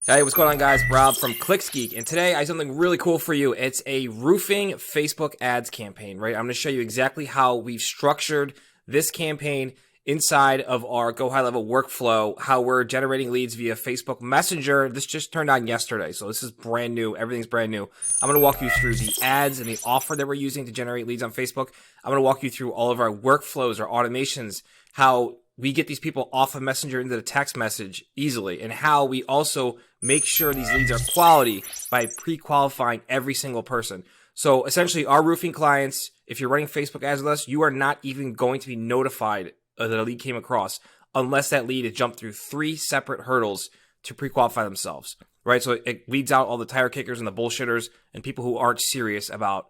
Hey, what's going on, guys? Rob from ClicksGeek, and today I have something really cool for you. It's a roofing Facebook ads campaign, right? I'm going to show you exactly how we've structured this campaign inside of our Go High Level workflow, how we're generating leads via Facebook Messenger. This just turned on yesterday, so this is brand new. Everything's brand new. I'm going to walk you through the ads and the offer that we're using to generate leads on Facebook. I'm going to walk you through all of our workflows, our automations, how we get these people off of Messenger into the text message easily, and how we also make sure these leads are quality by pre-qualifying every single person. So essentially, our roofing clients, if you're running Facebook ads with us, you are not even going to be notified that a lead came across unless that lead has jumped through 3 separate hurdles to pre-qualify themselves, right? So it weeds out all the tire kickers and the bullshitters and people who aren't serious about,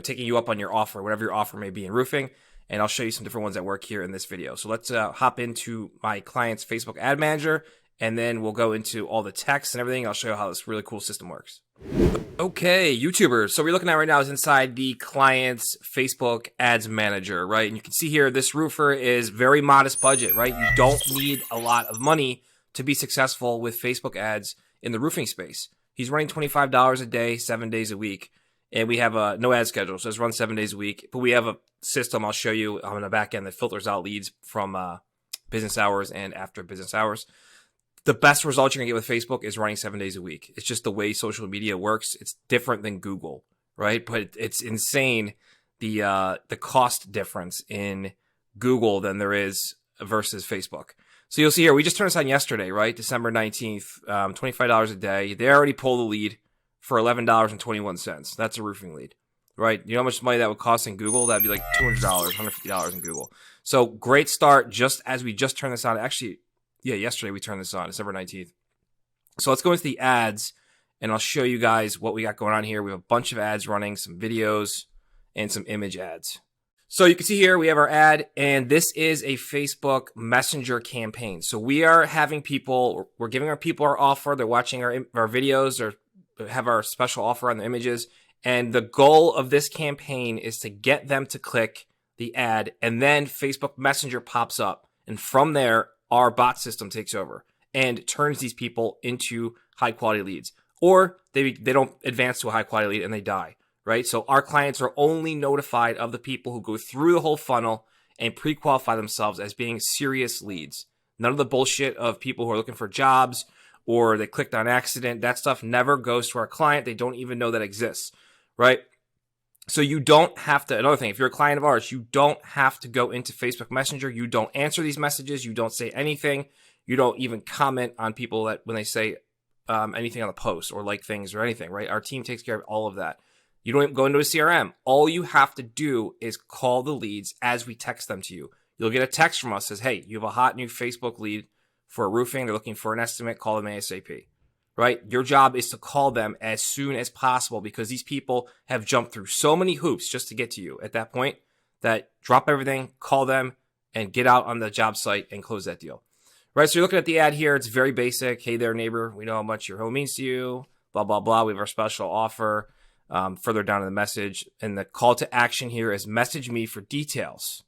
taking you up on your offer, whatever your offer may be in roofing. And I'll show you some different ones that work here in this video. So let's hop into my client's Facebook ad manager, and then we'll go into all the text and everything. I'll show you how this really cool system works. Okay, YouTubers. So what we're looking at right now is inside the client's Facebook ads manager, right? And you can see here, this roofer is very modest budget, right? You don't need a lot of money to be successful with Facebook ads in the roofing space. He's running $25 a day, 7 days a week. And we have a no ad schedule, so it's run 7 days a week. But we have a system I'll show you on the back end that filters out leads from business hours and after business hours. The best results you're going to get with Facebook is running 7 days a week. It's just the way social media works. It's different than Google, right? But it's insane the cost difference in Google than there is versus Facebook. So you'll see here, we just turned this on yesterday, right? December 19th, $25 a day. They already pulled the lead for $11.21. That's a roofing lead, right? You know how much money that would cost in Google? That'd be like $200, $150 in Google. So great start just as we just turned this on. Actually, yeah, yesterday we turned this on, December 19th. So let's go into the ads, and I'll show you guys what we got going on here. We have a bunch of ads running, some videos, and some image ads. So you can see here we have our ad, and this is a Facebook Messenger campaign. So we are having people, we're giving our people our offer. They're watching our videos or have our special offer on the images. And the goal of this campaign is to get them to click the ad, and then Facebook Messenger pops up. And from there, our bot system takes over and turns these people into high quality leads. Or they don't advance to a high quality lead and they die, right? So our clients are only notified of the people who go through the whole funnel and pre-qualify themselves as being serious leads. None of the bullshit of people who are looking for jobs or they clicked on accident. That stuff never goes to our client. They don't even know that exists, right? So you don't have to, another thing, if you're a client of ours, you don't have to go into Facebook Messenger. You don't answer these messages. You don't say anything. You don't even comment on people that when they say anything on the post or like things or anything, right? Our team takes care of all of that. You don't even go into a CRM. All you have to do is call the leads as we text them to you. You'll get a text from us that says, hey, you have a hot new Facebook lead for roofing. They're looking for an estimate. Call them ASAP. Right? Your job is to call them as soon as possible because these people have jumped through so many hoops just to get to you at that point that drop everything, call them, and get out on the job site and close that deal. Right? So you're looking at the ad here. It's very basic. Hey there, neighbor. We know how much your home means to you. Blah, blah, blah. We have our special offer further down in the message. And the call to action here is message me for details.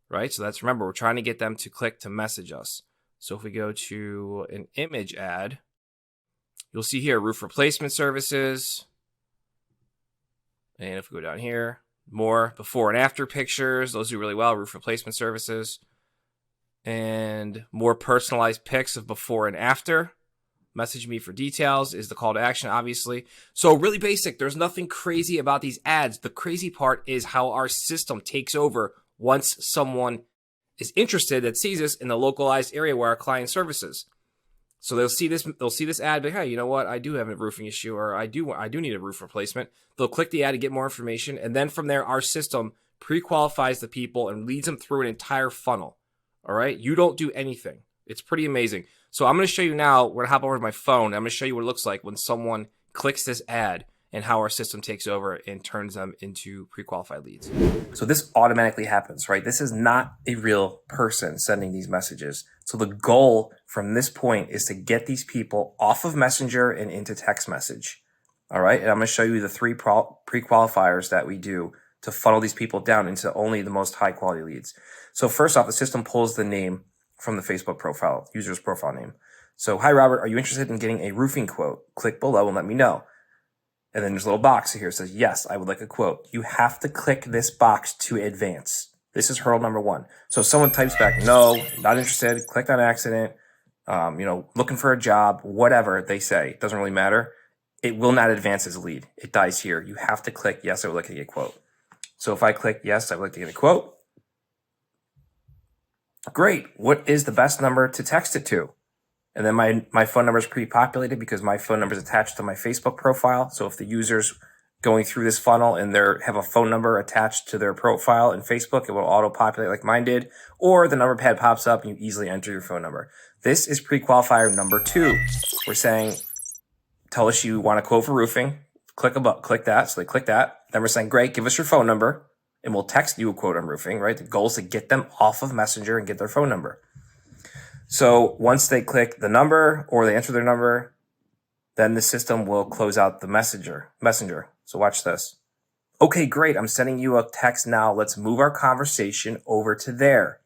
Right? So that's, remember, we're trying to get them to click to message us. So if we go to an image ad, you'll see here roof replacement services. And if we go down here, more before and after pictures. Those do really well, roof replacement services. And more personalized pics of before and after. Message me for details is the call to action, obviously. So really basic. There's nothing crazy about these ads. The crazy part is how our system takes over once someone is interested that sees us in the localized area where our client services. So they'll see this ad, but hey, you know what? I do have a roofing issue, or I do need a roof replacement. They'll click the ad to get more information, and then from there, our system pre-qualifies the people and leads them through an entire funnel. All right, you don't do anything. It's pretty amazing. So I'm going to show you now. We're going to hop over to my phone. I'm going to show you what it looks like when someone clicks this ad and how our system takes over and turns them into pre-qualified leads. So this automatically happens, right? This is not a real person sending these messages. So the goal from this point is to get these people off of Messenger and into text message. All right. And I'm going to show you the 3 pre-qualifiers that we do to funnel these people down into only the most high quality leads. So first off, the system pulls the name from the Facebook profile, user's profile name. So, hi, Robert, are you interested in getting a roofing quote? Click below and let me know. And then there's a little box here that says, yes, I would like a quote. You have to click this box to advance. This is hurdle number 1. So if someone types back, no, not interested, clicked on accident, looking for a job, whatever they say, it doesn't really matter. It will not advance as a lead. It dies here. You have to click, yes, I would like to get a quote. So if I click, yes, I would like to get a quote. Great. What is the best number to text it to? And then my phone number is pre-populated because my phone number is attached to my Facebook profile. So if the user's going through this funnel and they have a phone number attached to their profile in Facebook, it will auto-populate like mine did, or the number pad pops up and you easily enter your phone number. This is pre-qualifier number 2. We're saying, tell us you want a quote for roofing. Click that. So they click that. Then we're saying, great, give us your phone number and we'll text you a quote on roofing, right? The goal is to get them off of Messenger and get their phone number. So once they click the number or they enter their number, then the system will close out the messenger. So watch this. Okay, great. I'm sending you a text now. Let's move our conversation over to there.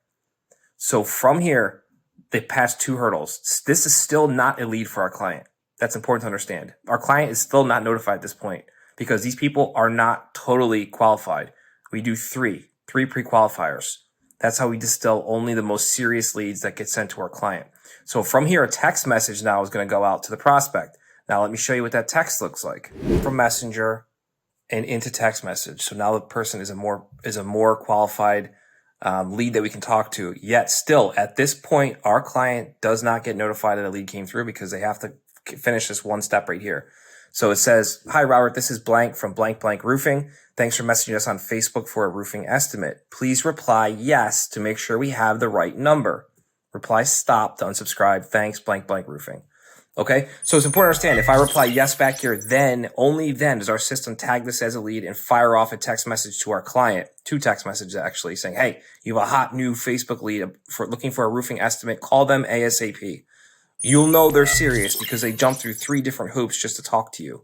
So from here, they passed 2 hurdles. This is still not a lead for our client. That's important to understand. Our client is still not notified at this point because these people are not totally qualified. We do three pre-qualifiers. That's how we distill only the most serious leads that get sent to our client. So from here, a text message now is going to go out to the prospect. Now let me show you what that text looks like from Messenger and into text message. So now the person is a more qualified lead that we can talk to. Yet still, at this point, our client does not get notified that a lead came through because they have to finish this one step right here. So it says, hi, Robert, this is blank from blank blank roofing. Thanks for messaging us on Facebook for a roofing estimate. Please reply yes to make sure we have the right number. Reply stop to unsubscribe. Thanks, blank blank roofing. Okay, so it's important to understand, if I reply yes back here, then, only then does our system tag this as a lead and fire off a text message to our client, 2 text messages actually, saying, hey, you have a hot new Facebook lead for looking for a roofing estimate. Call them ASAP. You'll know they're serious because they jumped through 3 different hoops just to talk to you.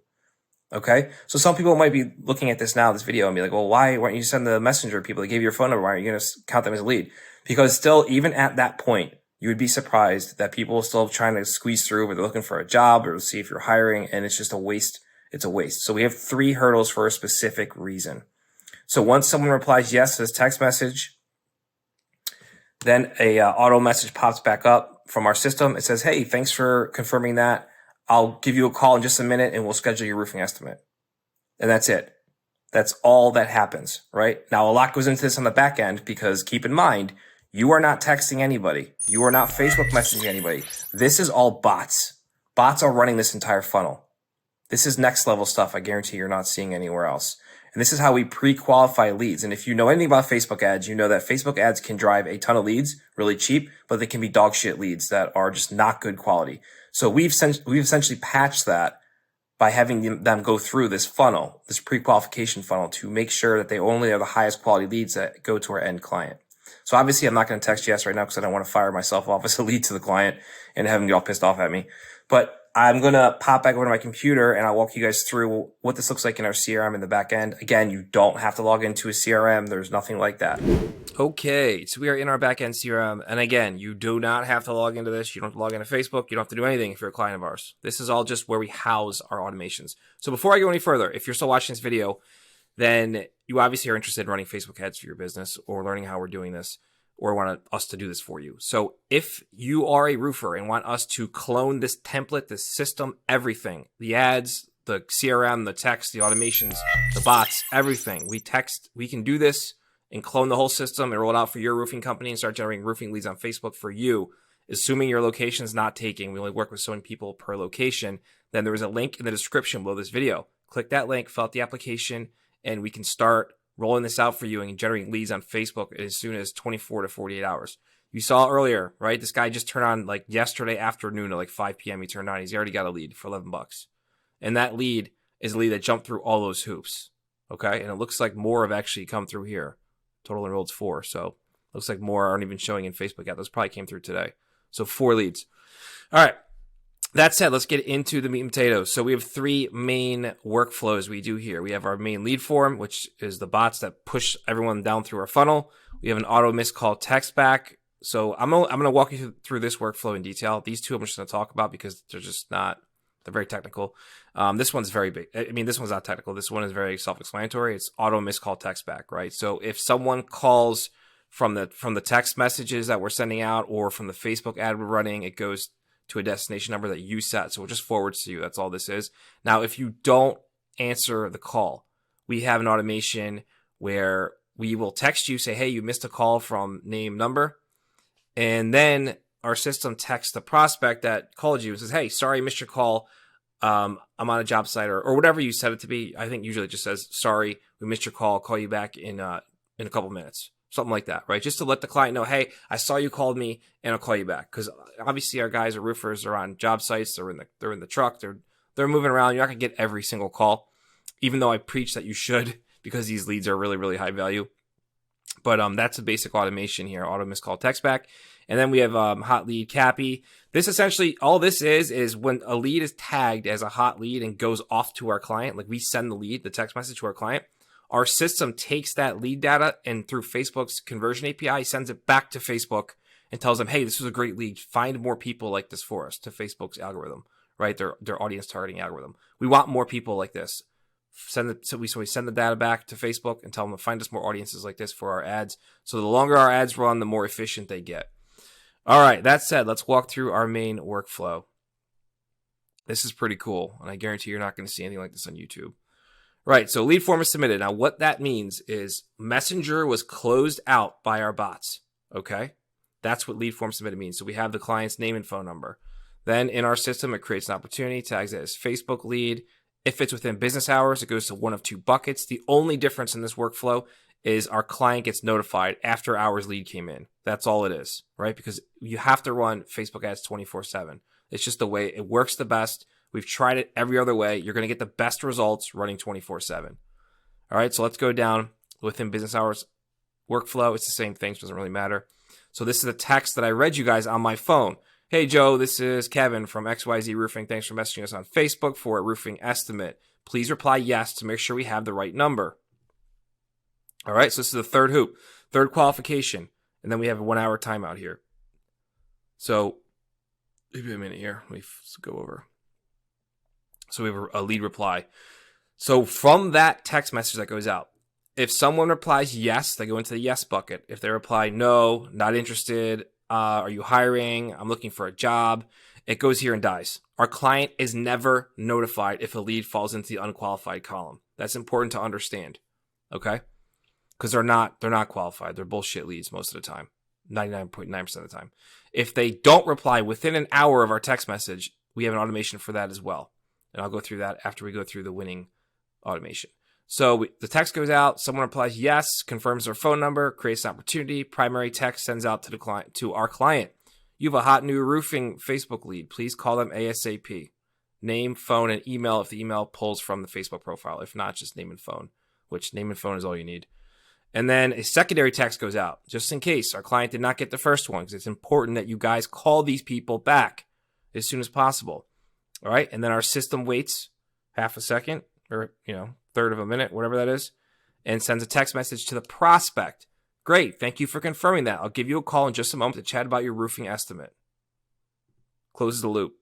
Okay, so some people might be looking at this now, this video, and be like, well, why don't you send the messenger people? They gave you your phone number. Why aren't you going to count them as a lead? Because still, even at that point, you would be surprised that people are still trying to squeeze through, where they're looking for a job or to see if you're hiring, and it's just a waste. It's a waste. So we have 3 hurdles for a specific reason. So once someone replies yes to this text message, then a auto message pops back up from our system. It says, hey, thanks for confirming that. I'll give you a call in just a minute and we'll schedule your roofing estimate. And that's it. That's all that happens, right? Now, a lot goes into this on the back end because keep in mind, you are not texting anybody. You are not Facebook messaging anybody. This is all bots. Bots are running this entire funnel. This is next level stuff I guarantee you're not seeing anywhere else. And this is how we pre-qualify leads. And if you know anything about Facebook ads, you know that Facebook ads can drive a ton of leads really cheap, but they can be dog shit leads that are just not good quality. So we've essentially patched that by having them go through this funnel, this pre-qualification funnel, to make sure that they only are the highest quality leads that go to our end client. So obviously I'm not going to text yes right now because I don't want to fire myself off as a lead to the client and have them get all pissed off at me. But I'm going to pop back over to my computer and I'll walk you guys through what this looks like in our CRM in the back end. Again, you don't have to log into a CRM. There's nothing like that. Okay, so we are in our back end CRM. And again, you do not have to log into this. You don't have to log into Facebook. You don't have to do anything if you're a client of ours. This is all just where we house our automations. So before I go any further, if you're still watching this video, then you obviously are interested in running Facebook ads for your business or learning how we're doing this, or want us to do this for you. So if you are a roofer and want us to clone this template, this system, everything, the ads, the CRM, the text, the automations, the bots, everything, we can do this and clone the whole system and roll it out for your roofing company and start generating roofing leads on Facebook for you, assuming your location is not taking. We only work with so many people per location. Then there is a link in the description below this video. Click that link, fill out the application, and we can start rolling this out for you and generating leads on Facebook as soon as 24 to 48 hours. You saw earlier, right? This guy just turned on like yesterday afternoon at like 5 p.m. He turned on. He's already got a lead for $11. And that lead is a lead that jumped through all those hoops. Okay. And it looks like more have actually come through here. Total enrolled 4. So looks like more aren't even showing in Facebook yet. Those probably came through today. So 4 leads. All right. That said, let's get into the meat and potatoes. So we have 3 main workflows we do here. We have our main lead form, which is the bots that push everyone down through our funnel. We have an auto missed call text back So I'm going to walk you through this workflow in detail. These two I'm just going to talk about because they're just not, they're very technical. This one's very big. I mean, this one's not technical. This one is very self-explanatory. It's auto missed call text back, right? So if someone calls from the text messages that we're sending out or from the Facebook ad we're running, it goes to a destination number that you set. So it just forwards to you. That's all this is. Now, if you don't answer the call, we have an automation where we will text you, say, hey, you missed a call from name number. And then our system texts the prospect that called you and says, hey, sorry, I missed your call. I'm on a job site or whatever you set it to be. I think usually it just says, sorry, we missed your call. I'll call you back in a couple minutes. Something like that, right? Just to let the client know, hey, I saw you called me and I'll call you back. Because obviously our guys are roofers, they're on job sites, they're in the truck, they're moving around. You're not gonna get every single call, even though I preach that you should, because these leads are really, really high value. But that's a basic automation here, auto missed call text back. And then we have hot lead Cappy. This essentially, all this is when a lead is tagged as a hot lead and goes off to our client, like we send the text message to our client, our system takes that lead data and through Facebook's conversion API, sends it back to Facebook and tells them, hey, this was a great lead. Find more people like this for us, to Facebook's algorithm, right? Their audience targeting algorithm. We want more people like this. So we send the data back to Facebook and tell them to find us more audiences like this for our ads. So the longer our ads run, the more efficient they get. All right, that said, let's walk through our main workflow. This is pretty cool, and I guarantee you're not going to see anything like this on YouTube. Right, so lead form is submitted. Now, what that means is Messenger was closed out by our bots, okay? That's what lead form submitted means. So we have the client's name and phone number. Then in our system, it creates an opportunity, tags it as Facebook lead. If it's within business hours, it goes to one of two buckets. The only difference in this workflow is our client gets notified after hours lead came in. That's all it is, right? Because you have to run Facebook ads 24/7. It's just the way it works the best. We've tried it every other way. You're going to get the best results running 24/7. All right, so let's go down within business hours workflow. It's the same thing, so it doesn't really matter. So this is a text that I read you guys on my phone. Hey, Joe, this is Kevin from XYZ Roofing. Thanks for messaging us on Facebook for a roofing estimate. Please reply yes to make sure we have the right number. All right, so this is the third hoop, third qualification. And then we have a 1 hour timeout here. So maybe a minute here. Let me go over. So we have a lead reply. So from that text message that goes out, if someone replies yes, they go into the yes bucket. If they reply no, not interested, are you hiring? I'm looking for a job. It goes here and dies. Our client is never notified if a lead falls into the unqualified column. That's important to understand, okay? Because they're not qualified. They're bullshit leads most of the time, 99.9% of the time. If they don't reply within an hour of our text message, we have an automation for that as well. And I'll go through that after we go through the winning automation. So the text goes out, someone replies yes, confirms their phone number, creates an opportunity, primary text sends out to the client, to our client. You have a hot new roofing Facebook lead. Please call them ASAP. Name, phone, and email if the email pulls from the Facebook profile. If not, just name and phone, which name and phone is all you need. And then a secondary text goes out, just in case our client did not get the first one, because it's important that you guys call these people back as soon as possible. All right, and then our system waits half a second, or third of a minute, whatever that is, and sends a text message to the prospect. Great, thank you for confirming that. I'll give you a call in just a moment to chat about your roofing estimate. Closes the loop.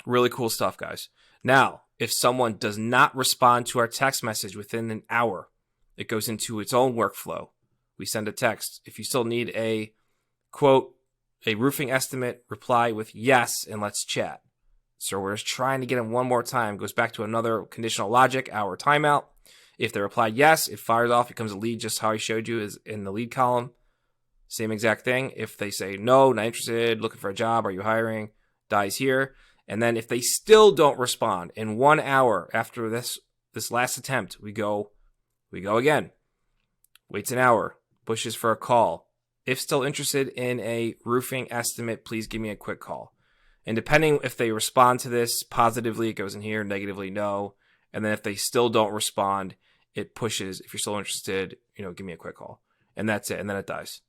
Really cool stuff, guys. Now, if someone does not respond to our text message within an hour, it goes into its own workflow. We send a text. If you still need a quote, a roofing estimate, reply with yes, and let's chat. So we're just trying to get them one more time. Goes back to another conditional logic, hour timeout. If they reply yes, it fires off, becomes a lead, just how I showed you is in the lead column. Same exact thing. If they say no, not interested, looking for a job, are you hiring, dies here. And then if they still don't respond in 1 hour after this last attempt, we go again. Waits an hour, pushes for a call. If still interested in a roofing estimate, please give me a quick call. And depending if they respond to this positively, it goes in here, negatively, no. And then if they still don't respond, it pushes, if you're still interested, give me a quick call. And that's it. And then it dies.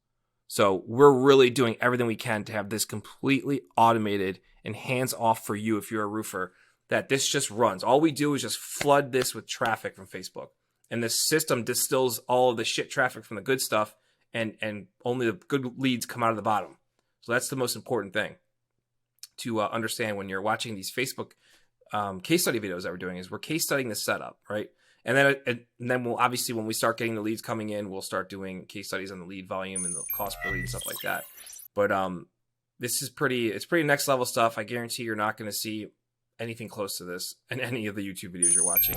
So we're really doing everything we can to have this completely automated and hands off for you if you're a roofer, that this just runs. All we do is just flood this with traffic from Facebook. And the system distills all of the shit traffic from the good stuff and only the good leads come out of the bottom. So that's the most important thing to understand when you're watching these Facebook case study videos that we're doing, is we're case studying the setup, right? And then we'll obviously, when we start getting the leads coming in, we'll start doing case studies on the lead volume and the cost per lead and stuff like that. But this is it's pretty next level stuff. I guarantee you're not going to see anything close to this in any of the YouTube videos you're watching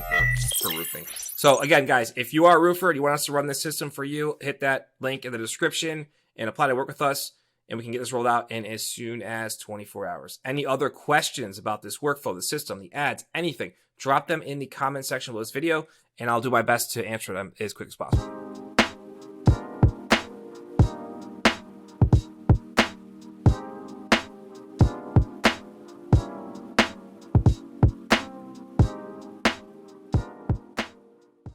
for roofing. So again, guys, if you are a roofer and you want us to run this system for you, hit that link in the description and apply to work with us, and we can get this rolled out in as soon as 24 hours. Any other questions about this workflow, the system, the ads, anything, drop them in the comment section of this video, and I'll do my best to answer them as quick as possible.